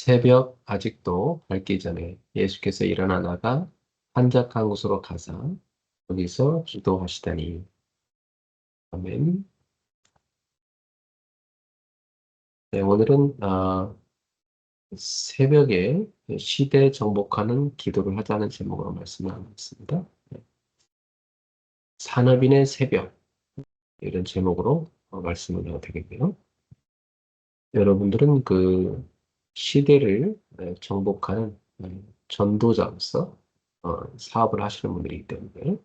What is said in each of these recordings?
새벽 아직도 밝기 전에 예수께서 일어나다가 한적한 곳으로 가서 거기서 기도하시다니. 아멘. 네, 오늘은 새벽에 시대 정복하는 기도를 하자는 제목으로 말씀을 하겠습니다. 산업인의 새벽, 이런 제목으로 말씀을 해도 되겠네요. 여러분들은 그 시대를 정복하는 전도자로서 사업을 하시는 분들이기 때문에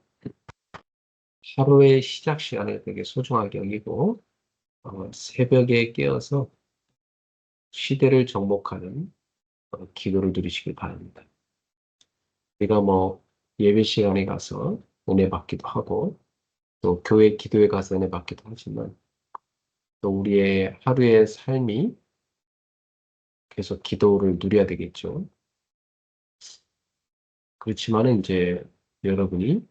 하루의 시작 시간을 되게 소중하게 여기고 새벽에 깨어서 시대를 정복하는 기도를 드리시길 바랍니다. 우리가 뭐 예배 시간에 가서 은혜 받기도 하고 또 교회 기도에 가서 은혜 받기도 하지만 또 우리의 하루의 삶이 계속 기도를 누려야 되겠죠. 그렇지만은 이제 여러분이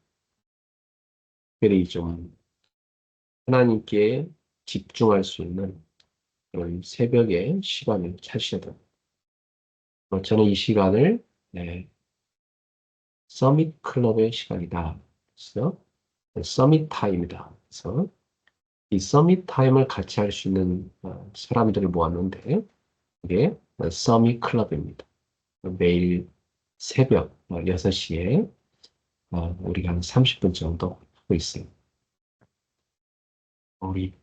특별히 좀 하나님께 집중할 수 있는 그런 새벽의 시간을 찾으셔야 됩니다. 저는 이 시간을 서밋 클럽의 시간이다. 그래서 서밋 타임이다. 그래서 이 서밋 타임을 같이 할 수 있는 사람들을 모았는데 이게 서밋 클럽입니다. 매일 새벽 6시에 우리가 한 30분 정도 하고 있어요. 우리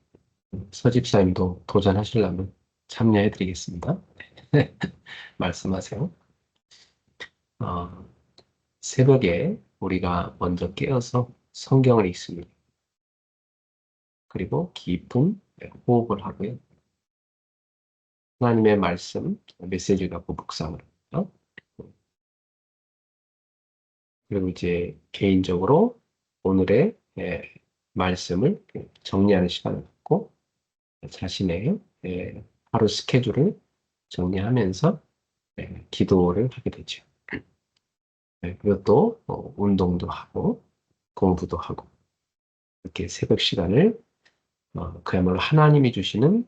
서집사님도 도전하시려면 참여해드리겠습니다. 말씀하세요. 어, 새벽에 우리가 먼저 깨어서 성경을 읽습니다. 그리고 깊은 호흡을 하고요. 하나님의 말씀, 메시지를 갖고 묵상을 합니다. 그리고 이제 개인적으로 오늘의 말씀을 정리하는 시간을 갖고 자신의 하루 스케줄을 정리하면서 기도를 하게 되죠. 그리고 또 운동도 하고 공부도 하고 이렇게 새벽 시간을 그야말로 하나님이 주시는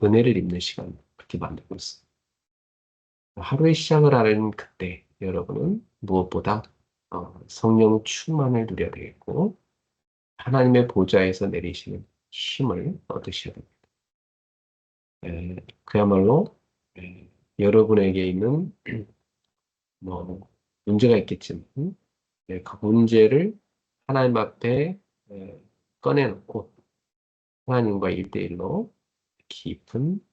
은혜를 입는 시간 그렇게 만들고 있어요. 하루의 시작을 하는 그때 여러분은 무엇보다 성령 충만을 누려야 되겠고 하나님의 보좌에서 내리시는 힘을 얻으셔야 됩니다. 그야말로 여러분에게 있는 뭐 문제가 있겠지만 그 문제를 하나님 앞에 꺼내놓고 하나님과 1대1로 깊은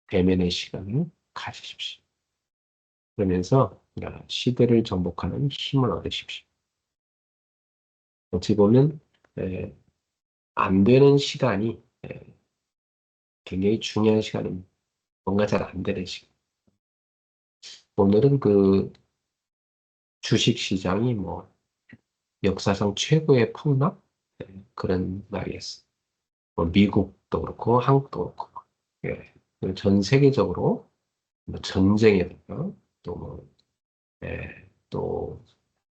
대면의 시간을 가지십시오. 그러면서 시대를 정복하는 힘을 얻으십시오. 어찌 보면 안 되는 시간이 굉장히 중요한 시간입니다. 뭔가 잘 안 되는 시간. 오늘은 그 주식 시장이 뭐 역사상 최고의 폭락 그런 날이었어요. 뭐 미국도 그렇고 한국도 그렇고 예. 전 세계적으로 뭐 전쟁이라든가 또뭐 또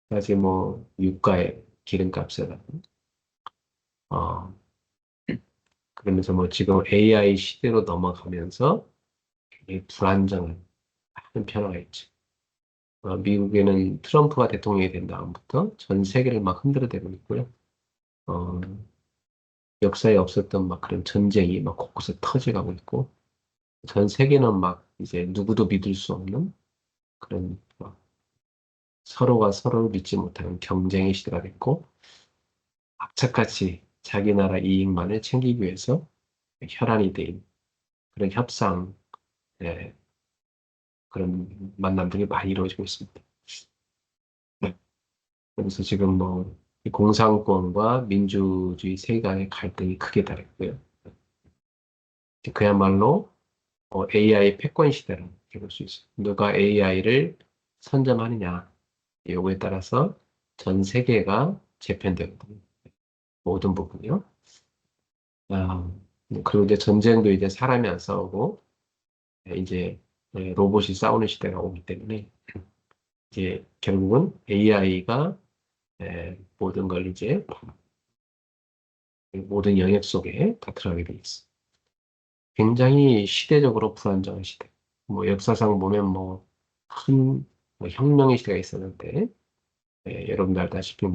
아직 뭐 유가의 기름값이라든가 어, 그러면서 뭐 지금 AI 시대로 넘어가면서 굉장히 불안정한 많은 변화가 있죠. 미국에는 트럼프가 대통령이 된 다음부터 전 세계를 막 흔들어대고 있고요. 어, 역사에 없었던 막 그런 전쟁이 막 곳곳에 터져가고 있고, 전 세계는 막 이제 누구도 믿을 수 없는 그런 막 서로가 서로를 믿지 못하는 경쟁의 시대가 됐고, 악착같이 자기 나라 이익만을 챙기기 위해서 혈안이 된 그런 협상, 예, 그런 만남들이 많이 이루어지고 있습니다. 네. 그래서 지금 뭐 이 공산권과 민주주의 세계 간의 갈등이 크게 달했고요. 그야말로 AI 패권 시대라고 볼 수 있어요. 누가 AI를 선점하느냐, 요거에 따라서 전 세계가 재편되거든요. 모든 부분이요. 아, 그리고 이제 전쟁도 이제 사람이 안 싸우고, 이제 로봇이 싸우는 시대가 오기 때문에, 이제 결국은 AI가 모든 걸 이제 모든 영역 속에 다 들어가게 돼 있어. 굉장히 시대적으로 불안정한 시대. 뭐 역사상 보면 큰 혁명의 시대가 있었는데, 여러분들 알다시피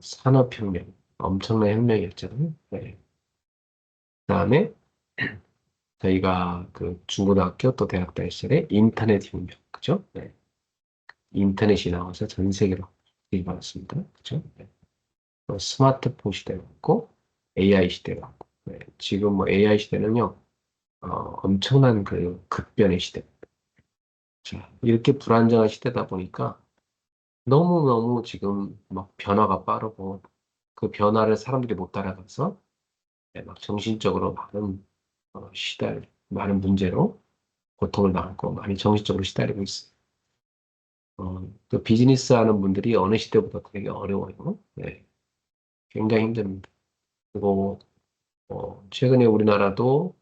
산업혁명, 엄청난 혁명이었잖아요. 그다음에 저희가 그 중고등학교 또 대학 다닐 시절에 인터넷 혁명, 그죠? 인터넷이 나와서 전 세계로 들이받았습니다. 그죠? 또 스마트폰 시대가 왔고, AI 시대가 왔고, 지금 AI 시대는요, 엄청난 그 급변의 시대. 자, 이렇게 불안정한 시대다 보니까 너무너무 지금 막 변화가 빠르고 그 변화를 사람들이 못 따라가서 막 정신적으로 많은 문제로 고통을 당하고 많이 정신적으로 시달리고 있어요. 또 비즈니스 하는 분들이 어느 시대보다 되게 어려워요. 굉장히 힘듭니다. 그리고 최근에 우리나라도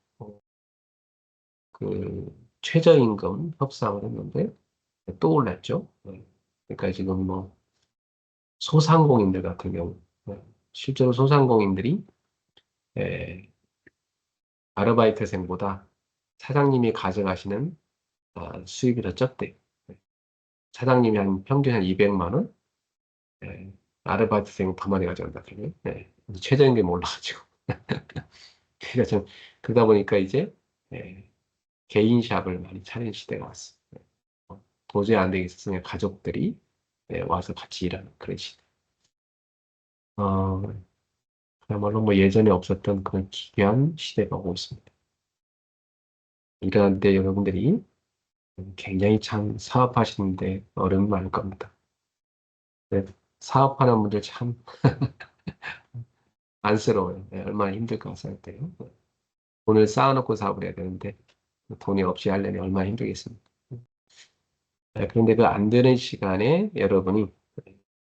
그 최저임금 협상을 했는데 또 올랐죠. 그러니까 지금 소상공인들 같은 경우, 실제로 소상공인들이 예, 아르바이트생보다 사장님이 가져가시는 수입이 더 적대요. 사장님이 평균 한 200만 원, 예, 아르바이트생은 더 많이 가져간다더니 최저임금이 올라가지고. 그러니까 그러다 보니까 이제 예, 개인 샵을 많이 차리는 시대가 왔어. 도저히 안 되겠어. 그냥 가족들이 와서 같이 일하는 그런 시대. 어, 그야말로 예전에 없었던 그런 기괴한 시대가 오고 있습니다. 이러한데 여러분들이 굉장히 참 사업하시는데 어려움이 많을 겁니다. 네, 사업하는 분들 참 안쓰러워요. 얼마나 힘들까 생각돼요. 돈을 쌓아놓고 사업을 해야 되는데 돈이 없이 하려니 얼마나 힘들겠습니까? 그런데 그 안 되는 시간에 여러분이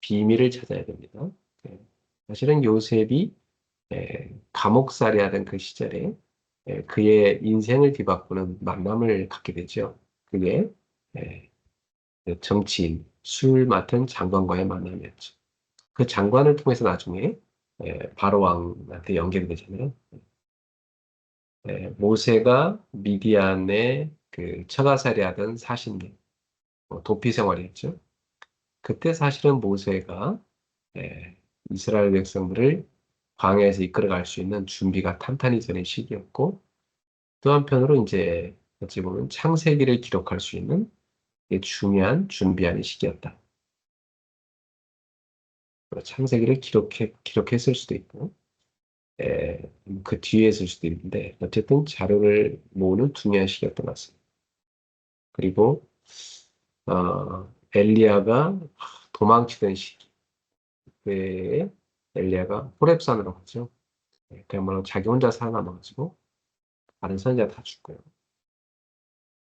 비밀을 찾아야 됩니다. 네, 사실은 요셉이 감옥살이하던 그 시절에 그의 인생을 뒤바꾸는 만남을 갖게 되죠. 그게 예, 그 정치인, 술 맡은 장관과의 만남이었죠. 그 장관을 통해서 나중에 바로 왕한테 연결이 되잖아요. 모세가 미디안에 그 처가살이하던 40년 도피 생활이었죠. 그때 사실은 모세가 이스라엘 백성들을 광야에서 이끌어갈 수 있는 준비가 탄탄히 되는 시기였고 또 한편으로 이제 어찌 보면 창세기를 기록할 수 있는 중요한 준비하는 시기였다. 창세기를 기록했을 수도 있고 에, 그 뒤에 있을 수도 있는데 어쨌든 자료를 모으는 중요한 시기였던 것 같습니다. 그리고 엘리야가 도망치던 시기 에 엘리야가 호렙산으로 가죠. 그야말로 자기 혼자 살아남아가지고 다른 선지자 다 죽고요.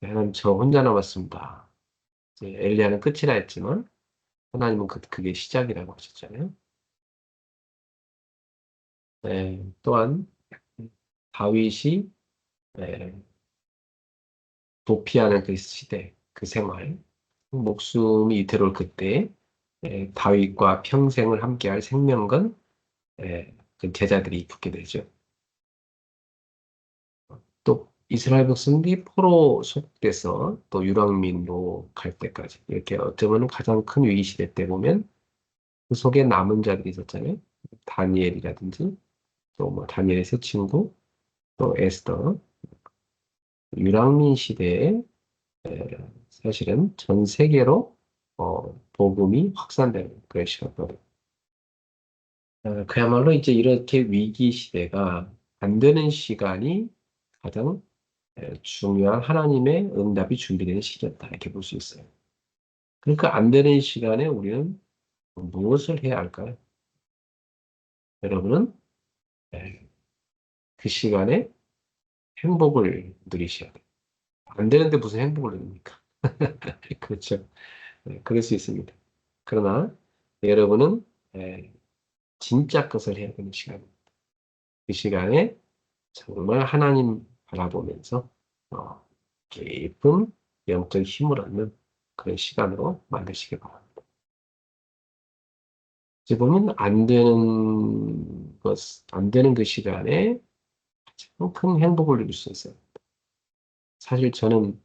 하나님 저 혼자 남았습니다. 이제 엘리야는 끝이라 했지만 하나님은 그게 시작이라고 하셨잖아요. 또한 다윗이 에, 도피하는 그 시대, 그 생활, 목숨이 위태로울 그때 다윗과 평생을 함께할 생명건 그 제자들이 붙게 되죠. 또 이스라엘 백성들이 포로 속돼서 또 유랑민으로 갈 때까지 이렇게 어쩌면 가장 큰 위기 시대 때 보면 그 속에 남은 자들이 있었잖아요. 다니엘이라든지 또 다니엘의 세 친구 또 에스더 유랑민 시대에 사실은 전 세계로 복음이 확산되는 그런 시간거든요. 그야말로 이제 이렇게 위기 시대가 안 되는 시간이 가장 중요한 하나님의 응답이 준비되는 시기였다. 이렇게 볼 수 있어요. 그러니까 안 되는 시간에 우리는 무엇을 해야 할까요? 여러분은 그 시간에 행복을 누리셔야 돼요. 안 되는데 무슨 행복을 누립니까? 그렇죠. 그럴 수 있습니다. 그러나 여러분은 에, 진짜 것을 해야 되는 시간입니다. 그 시간에 정말 하나님 바라보면서 어, 깊은 영적 힘을 얻는 그런 시간으로 만드시기 바랍니다. 이제 보면 안 되는 그 시간에 가장 큰 행복을 누릴 수 있어요. 사실 저는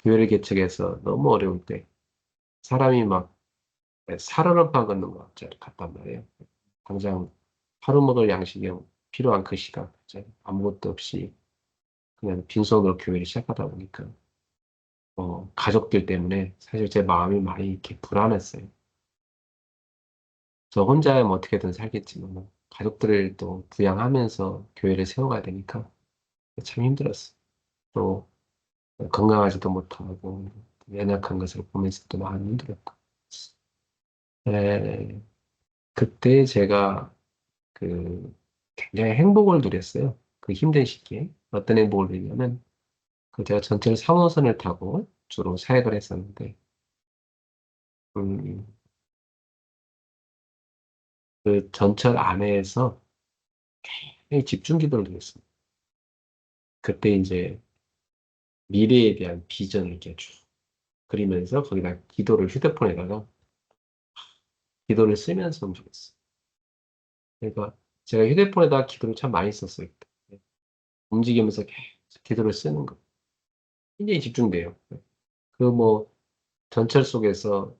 교회를 개척해서 너무 어려울 때 사람이 막 살얼음판 걷는 것 같단 말이에요. 당장 하루 먹을 양식이 필요한 그 시간, 이제 아무것도 없이 그냥 빈손으로 교회를 시작하다 보니까 가족들 때문에 사실 제 마음이 많이 이렇게 불안했어요. 저 혼자면 어떻게든 살겠지만 가족들을 또 부양하면서 교회를 세워가야 되니까 참 힘들었어요. 또 건강하지도 못하고 연약한 것을 보면서 또 많이 힘들었고. 네, 그때 제가 그 굉장히 행복을 누렸어요. 그 힘든 시기에. 어떤 행복을 누리냐면 그 제가 전철 3호선을 타고 주로 사역을 했었는데 음, 그 전철 안에서 굉장히 집중 기도를 드렸어요. 그때 이제 미래에 대한 비전을 이렇게 쭉 그리면서 거기다 기도를 휴대폰에다가 기도를 쓰면서 움직였어요. 그러니까 제가 휴대폰에다 기도를 참 많이 썼어요. 그때. 움직이면서 계속 기도를 쓰는 거. 굉장히 집중돼요. 그 뭐 전철 속에서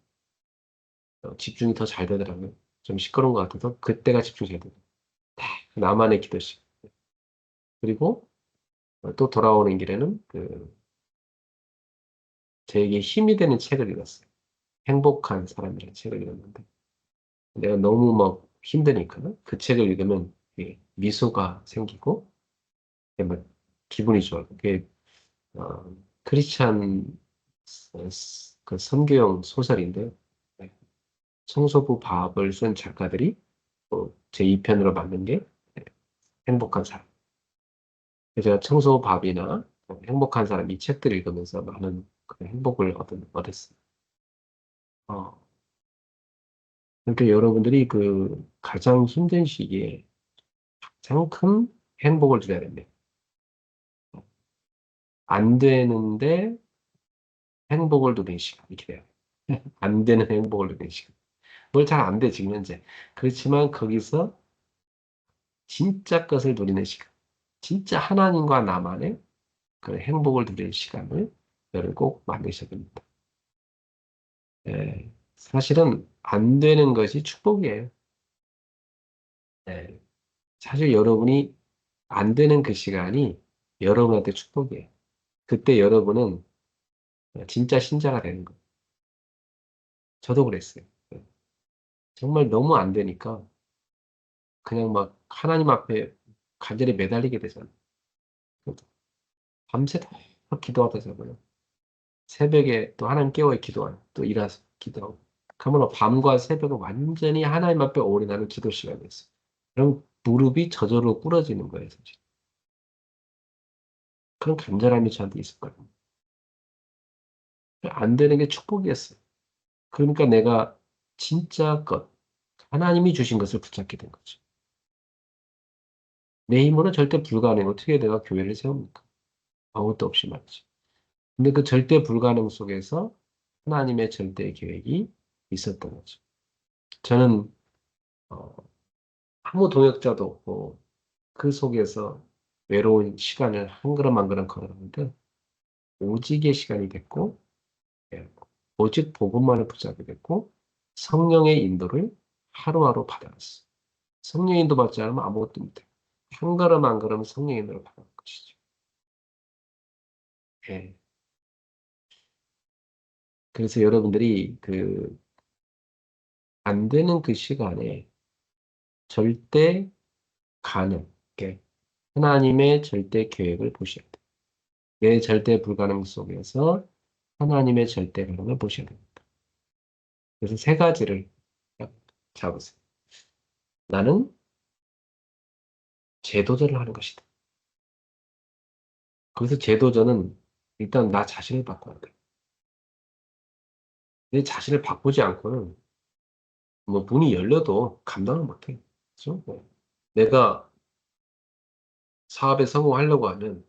집중이 더 잘 되더라고요. 좀 시끄러운 것 같아서 그때가 집중이 잘 되더라고요. 나만의 기도식. 그리고 또 돌아오는 길에는 그 저에게 힘이 되는 책을 읽었어요. 행복한 사람이라는 책을 읽었는데 내가 너무 막 힘드니까 그 책을 읽으면 미소가 생기고 막 기분이 좋아요. 그게 크리스찬 그 선교용 소설인데 성소부 바합을 쓴 작가들이 제 2편으로 만든 게 행복한 사람. 그래서 제가 청소 밥이나 행복한 사람 이 책들을 읽으면서 많은 그 행복을 얻었어요. 어, 그러니까 여러분들이 그 가장 힘든 시기에 가장 큰 행복을 주어야 됩니다. 안 되는데 행복을 누리는 시간, 이렇게 돼요. 안 되는 행복을 누리는 시간. 뭘 잘 안 돼, 지금 현재. 그렇지만 거기서 진짜 것을 누리는 시간. 진짜 하나님과 나만의 그 행복을 누리는 시간을 여러분 꼭 만드셔야 됩니다. 사실은 안 되는 것이 축복이에요. 예, 사실 여러분이 안 되는 그 시간이 여러분한테 축복이에요. 그때 여러분은 진짜 신자가 되는 거예요. 저도 그랬어요. 예, 정말 너무 안 되니까 그냥 막 하나님 앞에 간절히 매달리게 되잖아요. 밤새 다 기도하다잖아요. 새벽에 또 하나님 깨워 기도하고 또 일어나서 기도하고. 그러면 밤과 새벽은 완전히 하나님 앞에 올인하는 기도 시간이었어요. 그럼 무릎이 저절로 꿇어지는 거예요, 사실. 그런 간절함이 저한테 있었거든요. 안 되는 게 축복이었어요. 그러니까 내가 진짜 것, 하나님이 주신 것을 붙잡게 된 거죠. 내 힘으로 절대 불가능해. 어떻게 내가 교회를 세웁니까? 아무것도 없이 말이죠. 근데 그 절대 불가능 속에서 하나님의 절대 계획이 있었던 거죠. 저는 어, 아무 동역자도 없고 그 속에서 외로운 시간을 한 걸음 한 걸음 걸었는데 오직의 시간이 됐고 예, 오직 복음만을 붙잡게 됐고 성령의 인도를 하루하루 받아갔어요. 성령 인도 받지 않으면 아무것도 못해요. 한 걸음 한 걸음 성령 인도를 받아간 것이죠. 예. 그래서 여러분들이 그 안 되는 그 시간에 절대 가능, 게 하나님의 절대 계획을 보셔야 돼요. 내 절대 불가능 속에서 하나님의 절대 가능을 보셔야 됩니다. 그래서 세 가지를 딱 잡으세요. 나는 재도전을 하는 것이다. 거기서 재도전은 일단 나 자신을 바꿔야 돼. 내 자신을 바꾸지 않고는 뭐 문이 열려도 감당을 못해. 그렇죠? 내가 사업에 성공하려고 하면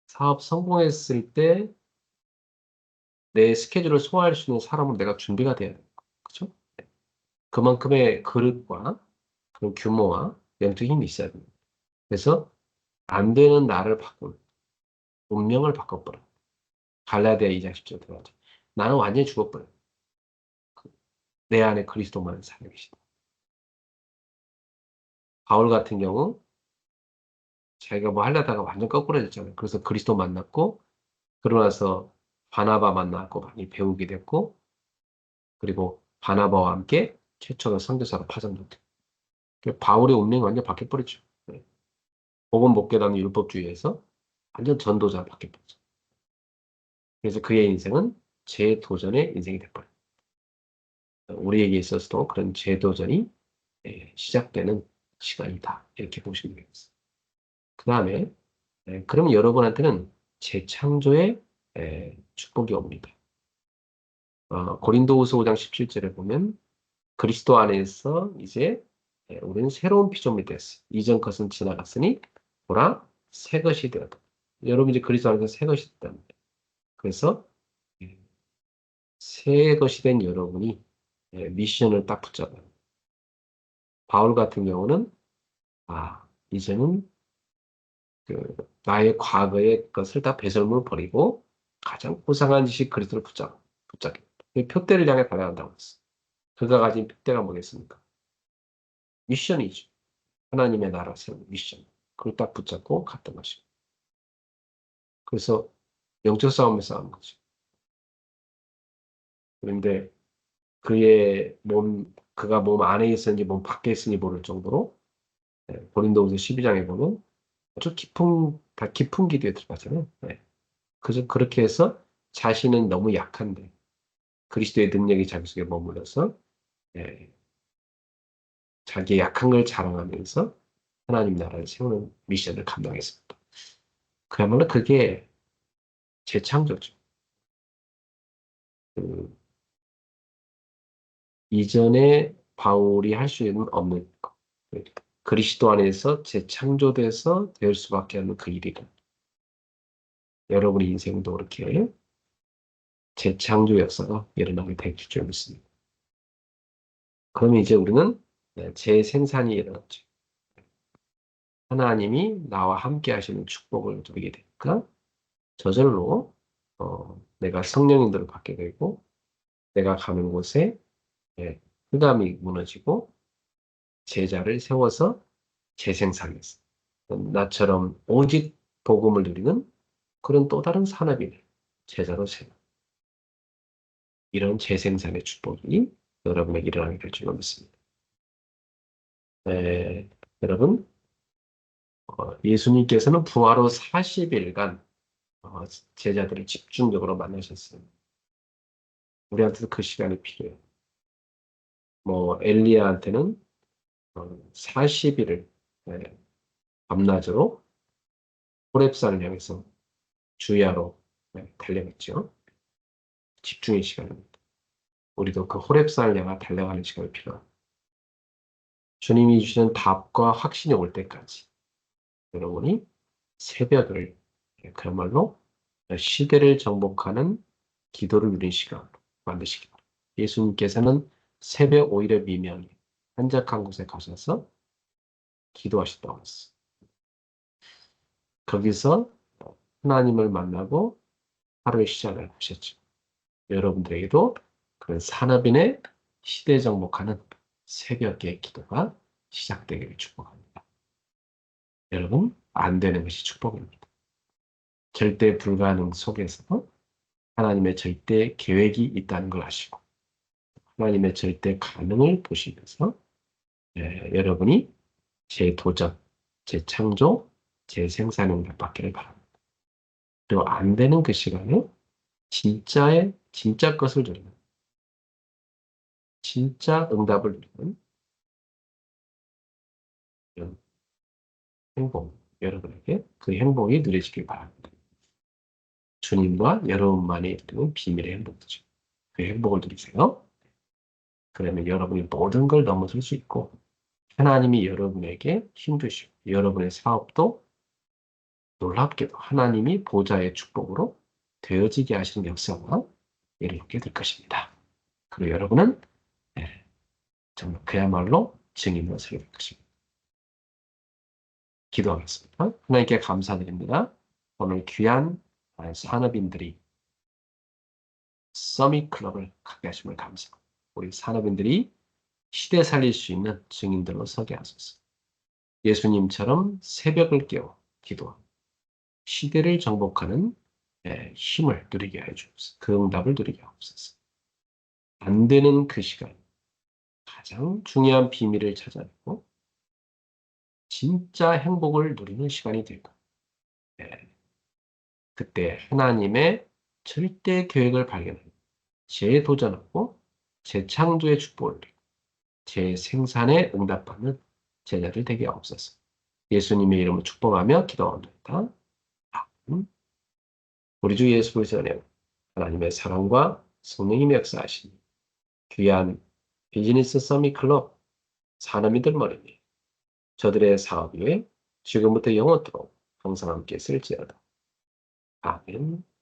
사업 성공했을 때 내 스케줄을 소화할 수 있는 사람으로 내가 준비가 돼야 돼. 그렇죠? 그만큼의 그릇과 그런 규모와 영적 힘이 있어야 됩니다. 그래서 안 되는 나를 바꾸는. 운명을 바꿔버려. 갈라디아 2장 10절 들어가죠. 나는 완전히 죽어버려. 내 안에 그리스도만 살아계시다. 바울 같은 경우 자기가 뭐 하려다가 완전 거꾸로졌잖아요. 그래서 그리스도 만났고 그러고 나서 바나바 만나고 많이 배우게 됐고 그리고 바나바와 함께 최초로 선교사로 파송됐죠. 바울의 운명이 완전 바뀌어버렸죠. 네. 복음 목회라는 율법주의에서 완전 전도자로 바뀌어버렸죠. 그래서 그의 인생은 재도전의 인생이 돼버려요. 우리에게 있어서도 그런 재도전이 시작되는 시간이다. 이렇게 보시면 되겠습니다. 그 다음에 그러면 여러분한테는 재창조의 축복이 옵니다. 고린도후서 5장 17절에 보면 그리스도 안에서 이제 우리는 새로운 피조물이 됐어. 이전 것은 지나갔으니 보라 새 것이 되었다. 여러분 이제 그리스도 안에서 새 것이 됐답니다. 그래서 예, 새 것이 된 여러분이 미션을 딱 붙잡아요. 바울 같은 경우는 이제는 나의 과거의 것을 다 배설물 버리고 가장 고상한 짓이 그리스도를 붙잡겠다. 표대를 향해 달려간다고 했어. 그가 가진 표대가 뭐겠습니까? 미션이죠. 하나님의 나라 세우는 미션. 그걸 딱 붙잡고 갔던 것이고. 그래서 영적 싸움을 싸운 거죠. 그런데 그가 몸 안에 있었는지 몸 밖에 있었는지 모를 정도로 고린도후서 12장에 보면 아주 깊은 기도에 들어가잖아요. 그래서 그렇게 해서 자신은 너무 약한데 그리스도의 능력이 자기 속에 머물러서 예, 자기의 약한 걸 자랑하면서 하나님 나라를 세우는 미션을 감당했습니다. 그야말로 그게 재창조죠. 그, 이전에 바울이 할 수 없는 것. 그리스도 안에서 재창조돼서 될 수밖에 없는 그 일이다. 여러분의 인생도 그렇게 재창조 역사가 일어나게 될 줄 믿습니다. 그러면 이제 우리는 재생산이 일어났죠. 하나님이 나와 함께 하시는 축복을 누리게 되니까 저절로 내가 성령님들을 받게 되고 내가 가는 곳에 흑암이 무너지고 제자를 세워서 재생산했어. 나처럼 오직 복음을 누리는 그런 또 다른 산업인을 제자로 세워. 이런 재생산의 축복이 여러분에게 일어나게 될 줄 믿습니다. 여러분, 예수님께서는 부활 후 40일간 제자들을 집중적으로 만나셨어요. 우리한테도 그 시간이 필요해요. 엘리야한테는 40일을 밤낮으로 호렙산을 향해서 주야로 달려갔죠. 집중의 시간입니다. 우리도 그 호렙산을 향해 달려가는 시간이 필요합니다. 주님이 주시는 답과 확신이 올 때까지 여러분이 새벽을 그야말로 시대를 정복하는 기도를 누린 시간 만드시기 바랍니다. 예수님께서는 새벽 오히려 미명에 한적한 곳에 가셔서 기도하셨다고 했어요. 거기서 하나님을 만나고 하루의 시작을 하셨죠. 여러분들에게도 그런 산업인의 시대 정복하는 새벽의 기도가 시작되기를 축복합니다. 여러분, 안 되는 것이 축복입니다. 절대 불가능 속에서 하나님의 절대 계획이 있다는 걸 아시고 하나님의 절대 가능을 보시면서 여러분이 재도전, 재창조, 재생산을 받기를 바랍니다. 그리고 안 되는 그 시간에 진짜 것을 누리는, 진짜 응답을 누리는 이런 행복, 여러분에게 그 행복이 누려지길 바랍니다. 주님과 여러분만이 누리는 비밀의 행복이죠. 그 행복을 누리세요. 그러면 여러분이 모든 걸 넘어설 수 있고 하나님이 여러분에게 힘주시고 여러분의 사업도 놀랍게도 하나님이 보좌의 축복으로 되어지게 하시는 역사가 이렇게 될 것입니다. 그리고 여러분은 정말 그야말로 증인으로 서게 될 것입니다. 기도하겠습니다. 하나님께 감사드립니다. 오늘 귀한 산업인들이 서밋클럽을 갖게 하심을 감사합니다. 우리 산업인들이 시대 살릴 수 있는 증인들로 서게 하소서. 예수님처럼 새벽을 깨워 기도하고 시대를 정복하는 힘을 누리게 해 주옵소서. 그 응답을 누리게 하옵소서. 안 되는 그 시간, 가장 중요한 비밀을 찾아내고 진짜 행복을 누리는 시간이 될 거예요. 그때 하나님의 절대 계획을 발견하고 재도전하고 재창조의 축복을 누리고 재생산에 응답받는 제자들 되게 없어서 예수님의 이름을 축복하며 기도합니다. 우리 주 예수 그리스도의 은혜, 하나님의 사랑과 성령님의 역사하시니 귀한 비즈니스 서밋 클럽 산업인들 머리니 저들의 사업 위에 지금부터 영원토록 항상 함께 쓸지어다. 아멘.